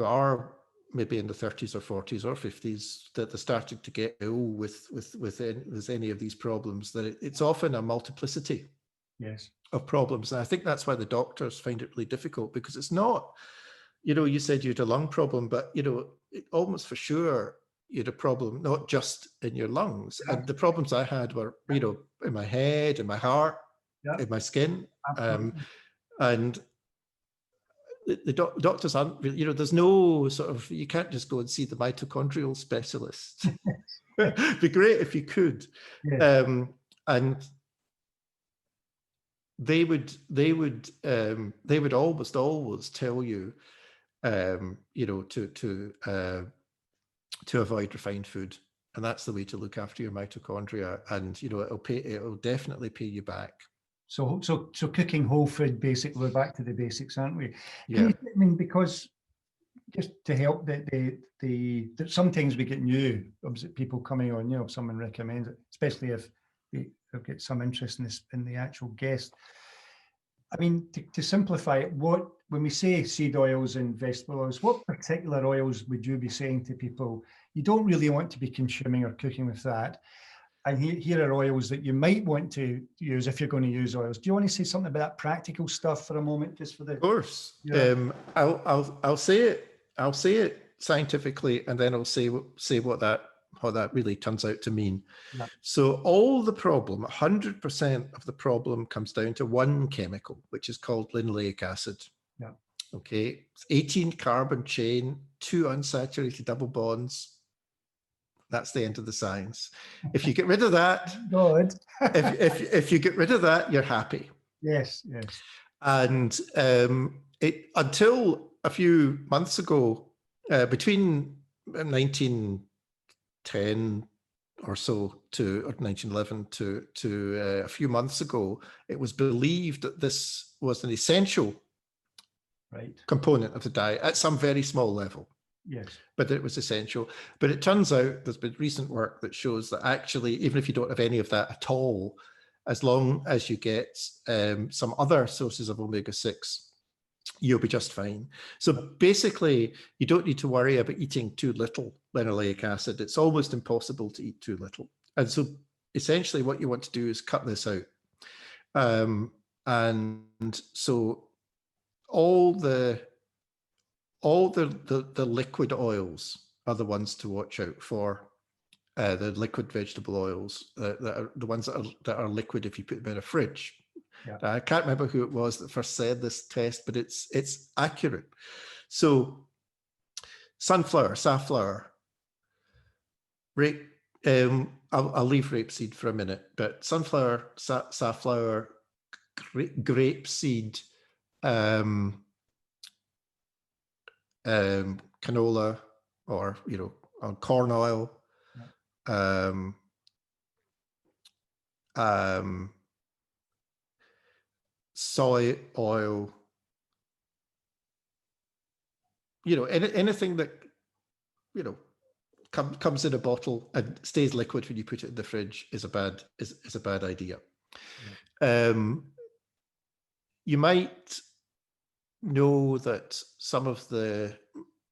are maybe in the 30s or 40s or 50s, that they're starting to get ill with any of these problems, that it's often a multiplicity of problems. And I think that's why the doctors find it really difficult, because it's not, you said you had a lung problem, but, almost for sure you had a problem, not just in your lungs. And the problems I had were, in my head, in my heart, in my skin. And the doctors aren't really, there's no sort of, you can't just go and see the mitochondrial specialist. It'd be great if you could. And they would always tell you, to avoid refined food, and that's the way to look after your mitochondria, and it'll definitely pay you back. So cooking whole food, basically, we're back to the basics, aren't we? Yeah. I mean, because just to help that sometimes we get new people coming on, if someone recommends it, especially if they've got some interest in the actual guest. I mean, to simplify it, when we say seed oils and vegetable oils, what particular oils would you be saying to people you don't really want to be consuming or cooking with that? And here are oils that you might want to use if you're going to use oils. Do you want to say something about that practical stuff for a moment, just for the? Of course. Yeah. I'll say it scientifically, and then I'll say what that really turns out to mean. Yeah. So 100% of the problem comes down to one chemical, which is called linoleic acid. Yeah. Okay. It's 18 carbon chain, 2 unsaturated double bonds. That's the end of the science. If you get rid of that, good. if you get rid of that, you're happy. Yes. And until a few months ago, between 1910 or so or 1911 to a few months ago, it was believed that this was an essential component of the diet at some very small level. Yes. But it was essential. But it turns out there's been recent work that shows that actually, even if you don't have any of that at all, as long as you get some other sources of omega-6, you'll be just fine. So basically, you don't need to worry about eating too little linoleic acid. It's almost impossible to eat too little. And so essentially what you want to do is cut this out. And so all the liquid oils are the ones to watch out for. The liquid vegetable oils, that are the ones that are liquid if you put them in a fridge. Yeah. I can't remember who it was that first said this test, but it's accurate. So sunflower, safflower, I'll leave rapeseed for a minute, but sunflower, safflower, grapeseed, canola, or corn oil, soy oil, anything that comes in a bottle and stays liquid when you put it in the fridge is a bad idea. You might know that some of the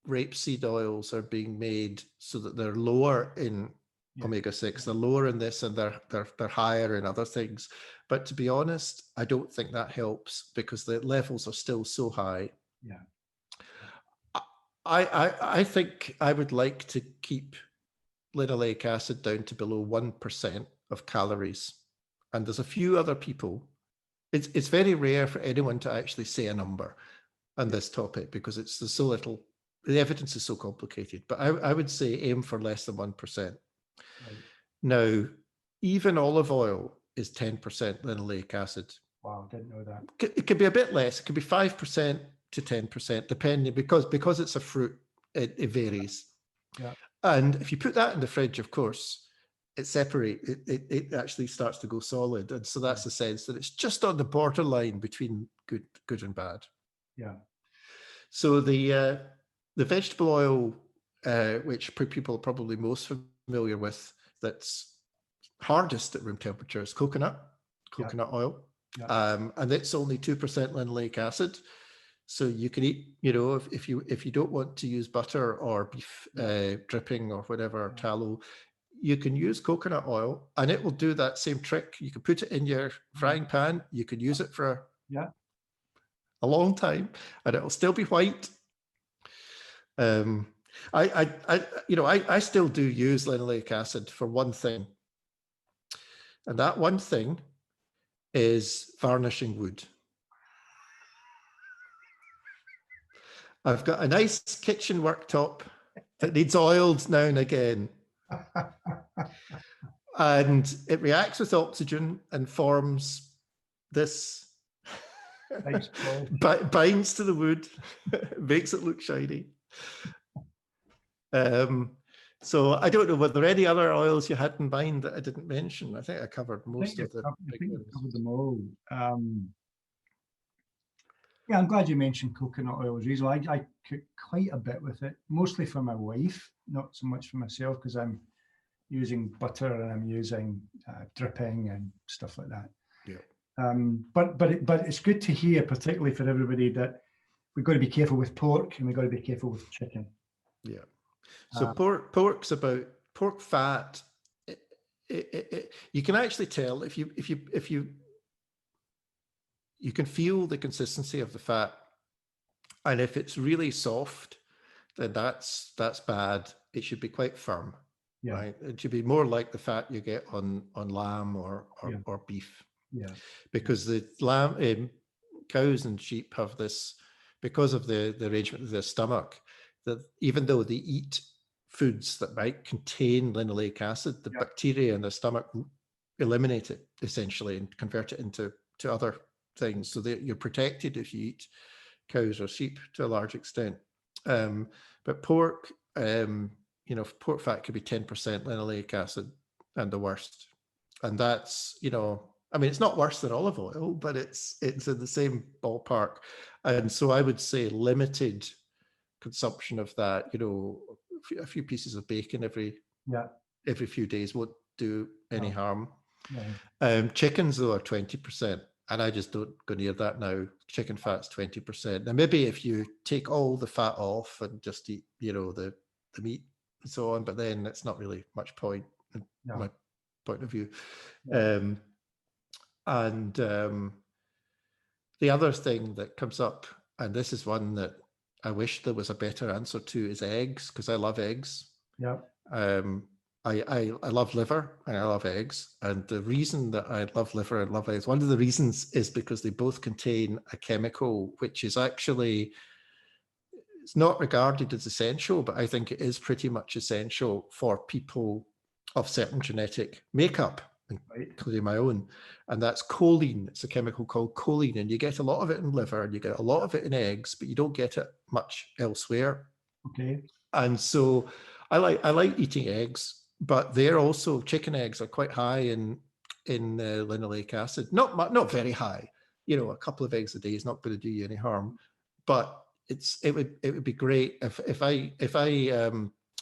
rapeseed oils are being made so that they're lower in omega-6, they're lower in this, and they're higher in other things. But to be honest, I don't think that helps because the levels are still so high. Yeah. I think I would like to keep linoleic acid down to below 1% of calories. And there's a few other people. It's very rare for anyone to actually say a number on this topic because there's so little, the evidence is so complicated. But I would say aim for less than 1%. Right. Now, even olive oil is 10% linoleic acid. Wow, didn't know that. It could be a bit less. It could be 5% to 10%, depending, because it's a fruit, it varies. Yeah. And if you put that in the fridge, of course, it actually starts to go solid. And so that's the sense that it's just on the borderline between good and bad. Yeah. So the vegetable oil, which people are probably most familiar with, that's hardest at room temperature is coconut oil. Yeah. And it's only 2% linoleic acid. So you can eat, if you don't want to use butter or beef dripping or whatever, tallow, you can use coconut oil and it will do that same trick. You can put it in your frying pan. You can use it for a long time and it'll still be white. I still do use linoleic acid for one thing. And that one thing is varnishing wood. I've got a nice kitchen worktop that needs oiled now and again. And it reacts with oxygen and forms this Nice polish. Binds to the wood, makes it look shiny. So I don't know, were there any other oils you had in mind that I didn't mention? I think I covered most of the big ones. I covered them all. Yeah, I'm glad you mentioned coconut oil as usual. I cook quite a bit with it, mostly for my wife, not so much for myself, because I'm using butter and I'm using dripping and stuff like that. Yeah. But it's good to hear, particularly for everybody, that we've got to be careful with pork and we've got to be careful with chicken. Yeah. So pork's about pork fat. You can actually tell if you can feel the consistency of the fat, and if it's really soft, then that's bad. It should be quite firm. Yeah. Right? It should be more like the fat you get on lamb or beef. Yeah. Because the lamb, cows and sheep have this, because of the arrangement of their stomach, that even though they eat foods that might contain linoleic acid, the bacteria in their stomach eliminate it essentially and convert it into other things, so that you're protected if you eat cows or sheep to a large extent. But pork, pork fat could be 10% linoleic acid and the worst. And that's, I mean, it's not worse than olive oil, but it's in the same ballpark. And so I would say limited consumption of that, a few pieces of bacon every few days won't do any harm. Yeah. Chickens, though, are 20%. And I just don't go near that now. Chicken fat's 20%. Now, maybe if you take all the fat off and just eat, the meat and so on, but then it's not really much point in my point of view. Yeah. The other thing that comes up, and this is one that I wish there was a better answer to, is eggs, because I love eggs. Yeah. I love liver and I love eggs. And the reason that I love liver and love eggs, one of the reasons is because they both contain a chemical which is actually, it's not regarded as essential, but I think it is pretty much essential for people of certain genetic makeup, including my own. And that's choline. It's a chemical called choline. And you get a lot of it in liver and you get a lot of it in eggs, but you don't get it much elsewhere. Okay. And so I like eating eggs. But they're also, chicken eggs are quite high in linoleic acid. Not very high. A couple of eggs a day is not going to do you any harm. But it would be great if I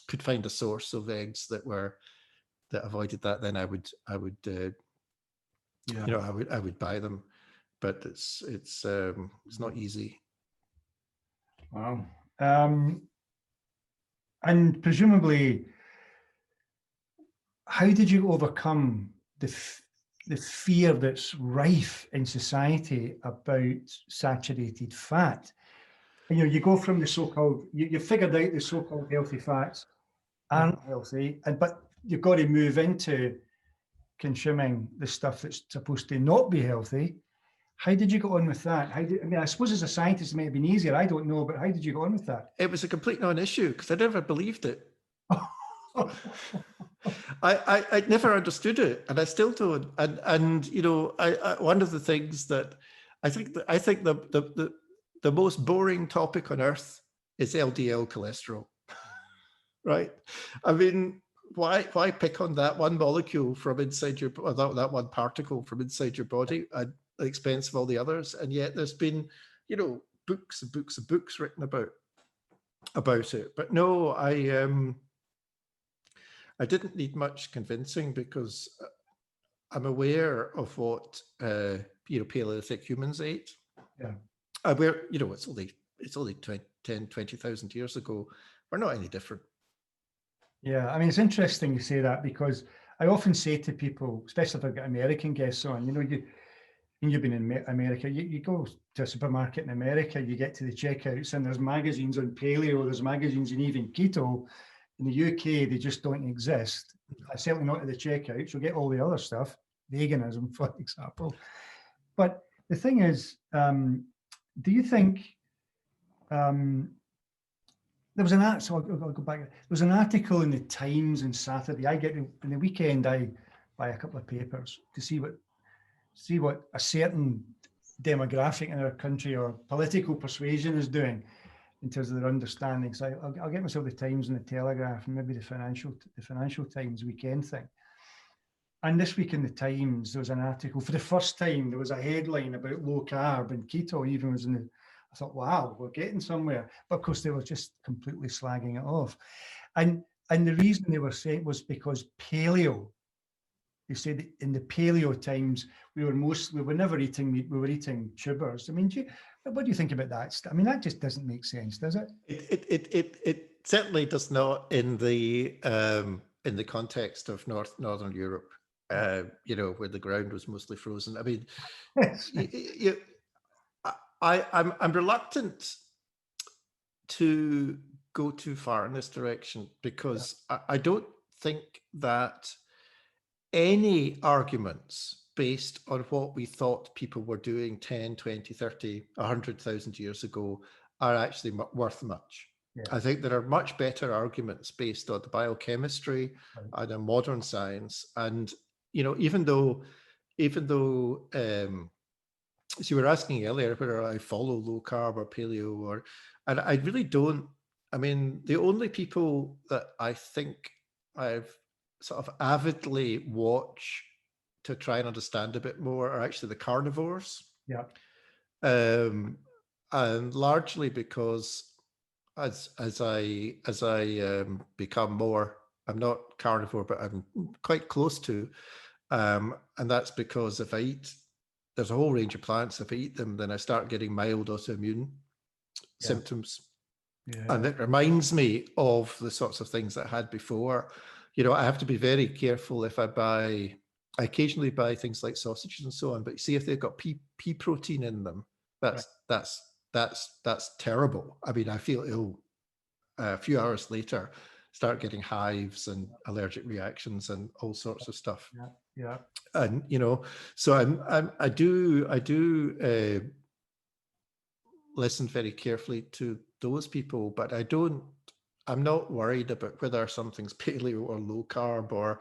could find a source of eggs that avoided that. Then I would buy them. But it's not easy. Wow. And presumably, how did you overcome the fear that's rife in society about saturated fat? You go from the so-called, you figured out the so-called healthy fats aren't healthy, but you've got to move into consuming the stuff that's supposed to not be healthy. How did you get on with that? I suppose as a scientist it may have been easier, I don't know, but how did you get on with that? It was a complete non-issue because I never believed it. I never understood it, and I still don't. And one of the things that I think the most boring topic on earth is LDL cholesterol, right? I mean, why pick on that one molecule from inside your, or that one particle from inside your body at the expense of all the others? And yet there's been, books and books and books written about it. But no, I didn't need much convincing because I'm aware of what Paleolithic humans ate. Yeah. Where it's only 20,000 years ago. We're not any different. Yeah, I mean, it's interesting you say that because I often say to people, especially if I've got American guests on, you've been in America, you go to a supermarket in America, you get to the checkouts and there's magazines on paleo, there's magazines on even keto. In the UK, they just don't exist. Certainly not at the checkouts. You'll get all the other stuff, veganism, for example. But the thing is, do you think there was an article? So I'll go back. There was an article in the Times on Saturday. In the weekend, I buy a couple of papers to see what a certain demographic in our country or political persuasion is doing in terms of their understanding. So I'll get myself the Times and the Telegraph and maybe the Financial Times weekend thing. And this week in the Times, there was an article. For the first time, there was a headline about low carb, and keto even was in the, I thought, wow, we're getting somewhere. But of course, they were just completely slagging it off. And the reason they were saying was because paleo. They said that in the paleo times, we were never eating meat, we were eating tubers. I mean, what do you think about that? I mean, that just doesn't make sense, does it? It certainly does not in the context of Northern Europe, where the ground was mostly frozen. I mean, I'm reluctant to go too far in this direction because I don't think that any arguments based on what we thought people were doing 10, 20, 30, 100,000 years ago are actually worth much. Yeah. I think there are much better arguments based on the biochemistry and on modern science. And, even though as you were asking earlier, whether I follow low carb or paleo and I really don't. I mean, the only people that I think I've sort of avidly watch to try and understand a bit more are actually the carnivores. Yeah. And largely because as I become more, I'm not carnivore, but I'm quite close to, and that's because if I eat, there's a whole range of plants. If I eat them, then I start getting mild autoimmune symptoms. Yeah. And it reminds me of the sorts of things that I had before. I have to be very careful if I occasionally buy things like sausages and so on, but see if they've got pea protein in them, that's terrible. I mean, I feel ill a few hours later, start getting hives and allergic reactions and all sorts of stuff. Yeah. And so I do listen very carefully to those people, but I'm not worried about whether something's paleo or low carb or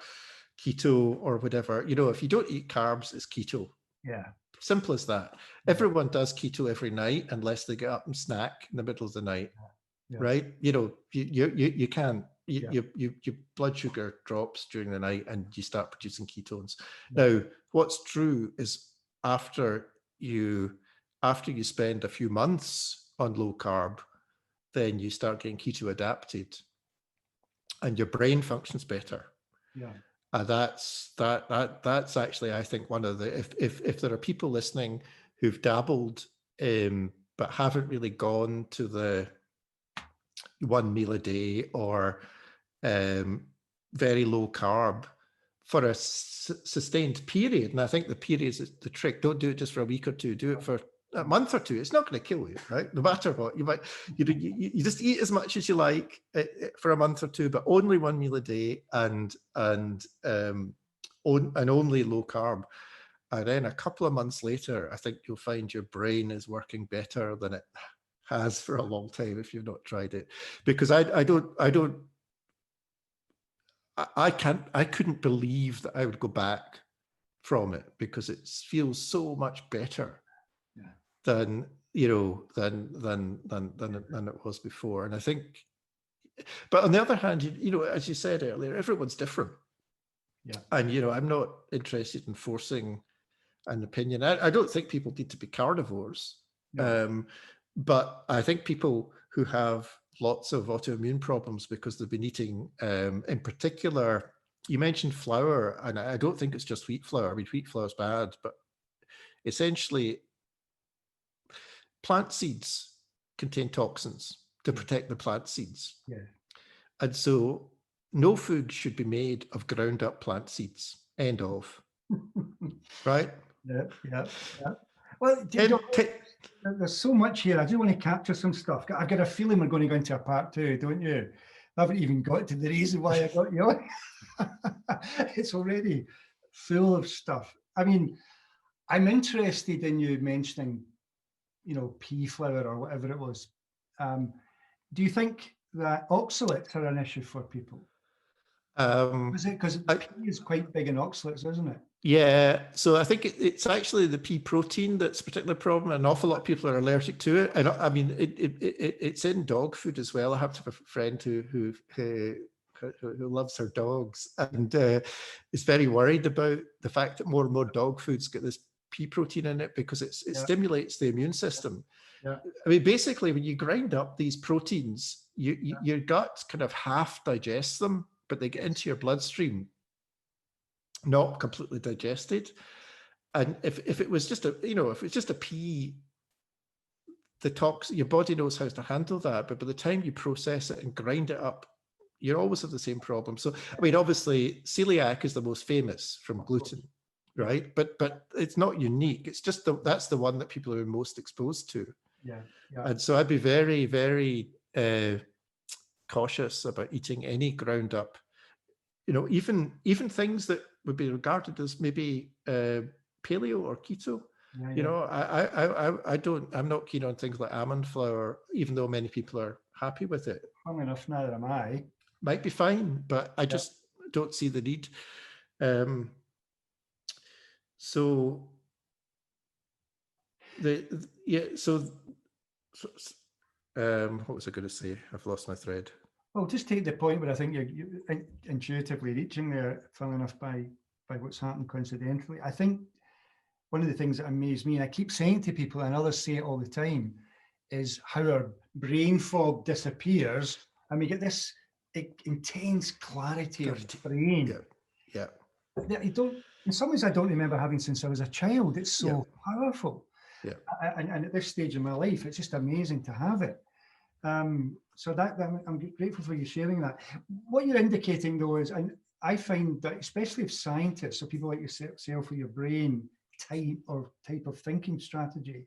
keto or whatever. If you don't eat carbs, it's keto. Yeah. Simple as that. Everyone does keto every night unless they get up and snack in the middle of the night. Yeah. Right? You can't. Your blood sugar drops during the night and you start producing ketones. Yeah. Now, what's true is after you spend a few months on low carb, then you start getting keto adapted and your brain functions better. Yeah. That's actually, I think, one of the, if there are people listening who've dabbled but haven't really gone to the one meal a day or very low carb for a sustained period, and I think the period is the trick. Don't do it just for a week or two. Do it for a month or two. It's not going to kill you, right? No matter what, you just eat as much as you like for a month or two, but only one meal a day and only low carb. And then a couple of months later, I think you'll find your brain is working better than it has for a long time if you've not tried it. Because I couldn't believe that I would go back from it because it feels so much better than it was before. And I think, but on the other hand, as you said earlier, everyone's different. Yeah. And I'm not interested in forcing an opinion. I don't think people need to be carnivores. No. But I think people who have lots of autoimmune problems because they've been eating, in particular, you mentioned flour, and I don't think it's just wheat flour. I mean, wheat flour is bad, but essentially, plant seeds contain toxins to protect the plant seeds. Yeah. And so no food should be made of ground up plant seeds. End of. Right? Yeah. Well, there's so much here. I do want to capture some stuff. I've got a feeling we're going to go into a part two, don't you? I haven't even got to the reason why I got you on. It's already full of stuff. I mean, I'm interested in you mentioning, pea flour or whatever it was. Do you think that oxalates are an issue for people? Is it because pea is quite big in oxalates, isn't it? Yeah, so I think it's actually the pea protein that's a particular problem. An awful lot of people are allergic to it, and I mean it's in dog food as well. I have to have a friend who loves her dogs, and is very worried about the fact that more and more dog foods get this pea protein in it because it stimulates the immune system. Yeah. I mean, basically, when you grind up these proteins, your gut kind of half digests them, but they get into your bloodstream not completely digested. And if it was just a, if it's just a pea, your body knows how to handle that. But by the time you process it and grind it up, you always have the same problem. So, I mean, obviously, celiac is the most famous from gluten, right? But it's not unique. It's just that's the one that people are most exposed to. Yeah. And so I'd be very, very cautious about eating any ground up, even things that would be regarded as maybe paleo or keto. I'm not keen on things like almond flour, even though many people are happy with it. Funny enough, neither am I. Might be fine, but I just don't see the need. What was I going to say? I've lost my thread. Well, just take the point where I think you're intuitively reaching there, funnily enough, by what's happened coincidentally. I think one of the things that amazed me, and I keep saying to people, and others say it all the time, is how our brain fog disappears and we get this intense clarity of brain. Yeah. In some ways, I don't remember having since I was a child. It's so powerful. Yeah. And at this stage in my life, it's just amazing to have it. So that I'm grateful for you sharing that. What you're indicating, though, is, and I find that especially if scientists or people like yourself with your brain type of thinking strategy,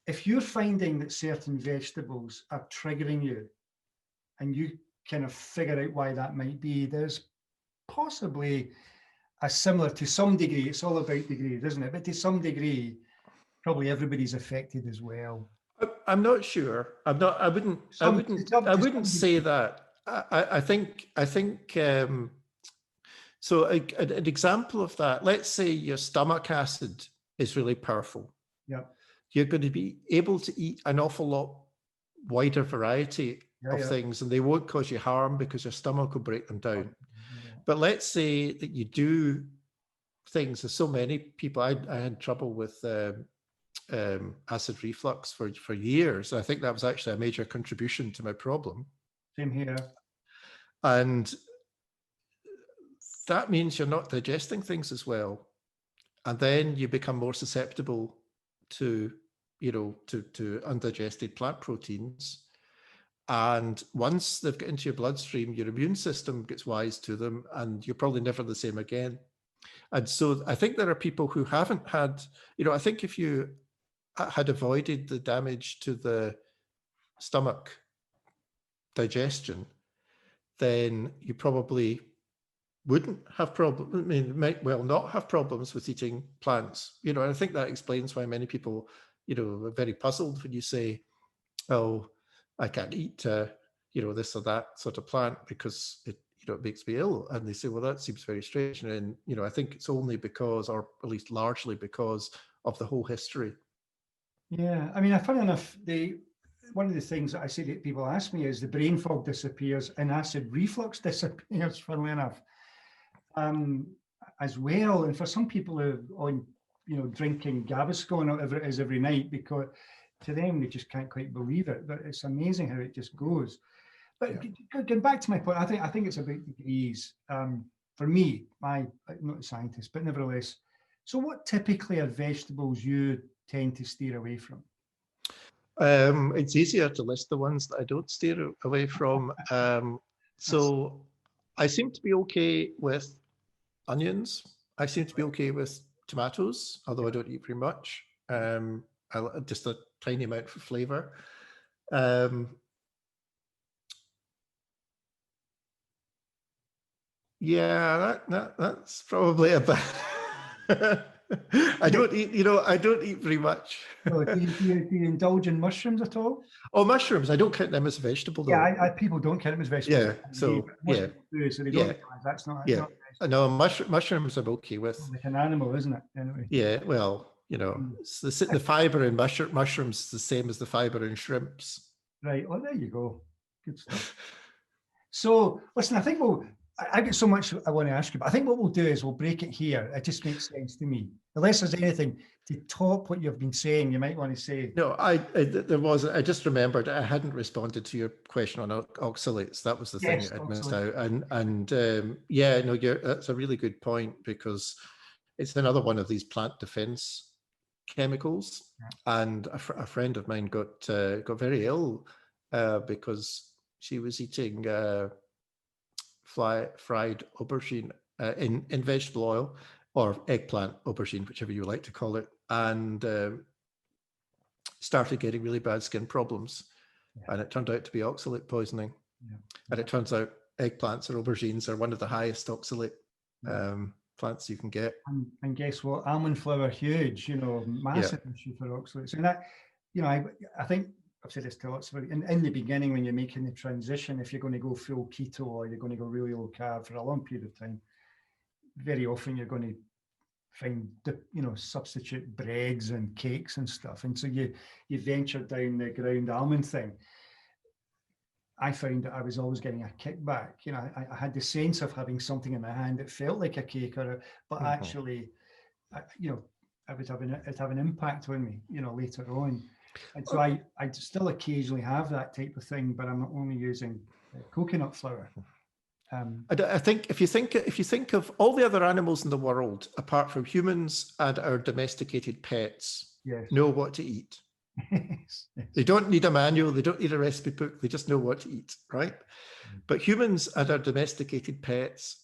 if you're finding that certain vegetables are triggering you and you kind of figure out why that might be, there's possibly a similar, to some degree, it's all about degrees, isn't it? But to some degree, probably everybody's affected as well. I'm not sure. I wouldn't say that. I think. So an example of that. Let's say your stomach acid is really powerful. Yeah. You're going to be able to eat an awful lot wider variety of things, and they won't cause you harm because your stomach will break them down. Yeah. But let's say that you do things. There's so many people. I had trouble with acid reflux for years. I think that was actually a major contribution to my problem. Same here. And that means you're not digesting things as well. And then you become more susceptible to undigested plant proteins. And once they've got into your bloodstream, your immune system gets wise to them, and you're probably never the same again. And so I think there are people who haven't had, I think if you had avoided the damage to the stomach digestion, then you probably wouldn't have problems. I mean, might well not have problems with eating plants. And I think that explains why many people, are very puzzled when you say, "Oh, I can't eat, this or that sort of plant because it makes me ill." And they say, "Well, that seems very strange." And I think it's only because, or at least largely because, of the whole history. Yeah, I mean, funny enough, one of the things that I say that people ask me is the brain fog disappears and acid reflux disappears, funnily enough, as well. And for some people who are on, drinking Gaviscon or whatever it is every night, because to them, they just can't quite believe it. But it's amazing how it just goes. But getting back to my point, I think it's about degrees. For me, I'm not a scientist, but nevertheless. So what typically are vegetables you tend to steer away from? It's easier to list the ones that I don't steer away from. So I seem to be okay with onions. I seem to be okay with tomatoes, although I don't eat very much. Just a tiny amount for flavor. Yeah, that's probably about I don't eat, you know, I don't eat very much. Oh, do you indulge in mushrooms at all? Oh, mushrooms. I don't count them as a vegetable, though. Yeah, people don't count them as vegetables. Yeah. So, most yeah. people do, so they Yeah. don't realize that's not. Yeah. No, mushrooms I'm okay with. Like an animal, isn't it? Anyway. Yeah. Well, you know, it's the fiber in mushrooms is the same as the fiber in shrimps. Right. Well, there you go. Good stuff. So, listen, I think I get so much I want to ask you, but I think what we'll do is we'll break it here. It just makes sense to me. Unless there's anything to top what you've been saying, you might want to say. No, I just remembered I hadn't responded to your question on oxalates. That was the thing I missed out. And yeah, no, that's a really good point, because it's another one of these plant defense chemicals. Yeah. And a friend of mine got very ill because she was eating fried aubergine in vegetable oil, or eggplant aubergine, whichever you like to call it, and started getting really bad skin problems. Yeah. And it turned out to be oxalate poisoning. Yeah. And it turns out eggplants or aubergines are one of the highest oxalate plants you can get. And guess what? Almond flour, huge, you know, massive issue for oxalates. And that, you know, I think I've said this to lots of people, in the beginning, when you're making the transition, if you're going to go full keto or you're going to go really low carb for a long period of time, very often you're going to find, you know, substitute breads and cakes and stuff. And so you venture down the ground almond thing. I found that I was always getting a kickback. You know, I had the sense of having something in my hand that felt like a cake, but actually, you know, it'd have an impact on me, you know, later on. And so I still occasionally have that type of thing, but I'm only using coconut flour. I think if you think of all the other animals in the world, apart from humans and our domesticated pets, know what to eat. Yes. They don't need a manual, they don't need a recipe book, they just know what to eat, right? But humans and our domesticated pets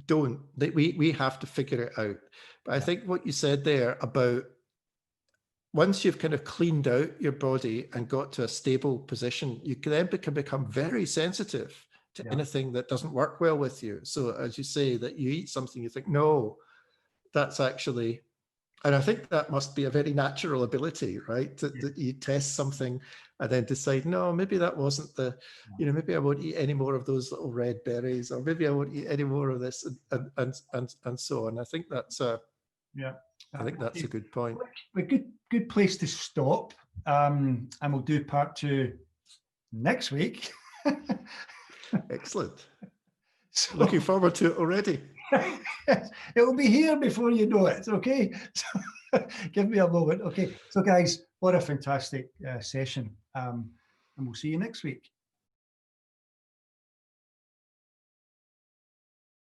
don't. We have to figure it out. But I think what you said there about once you've kind of cleaned out your body and got to a stable position, you can then become very sensitive to anything that doesn't work well with you. So as you say, that you eat something, you think, no, that's actually, and I think that must be a very natural ability, right? That you test something and then decide, no, maybe that wasn't you know, maybe I won't eat any more of those little red berries, or maybe I won't eat any more of this, and so on. I think that's I think that's a good point. A good place to stop. And we'll do part 2 next week. Excellent. So, looking forward to it already. It'll be here before you know it. Okay. So, give me a moment. Okay. So guys, what a fantastic session. And we'll see you next week.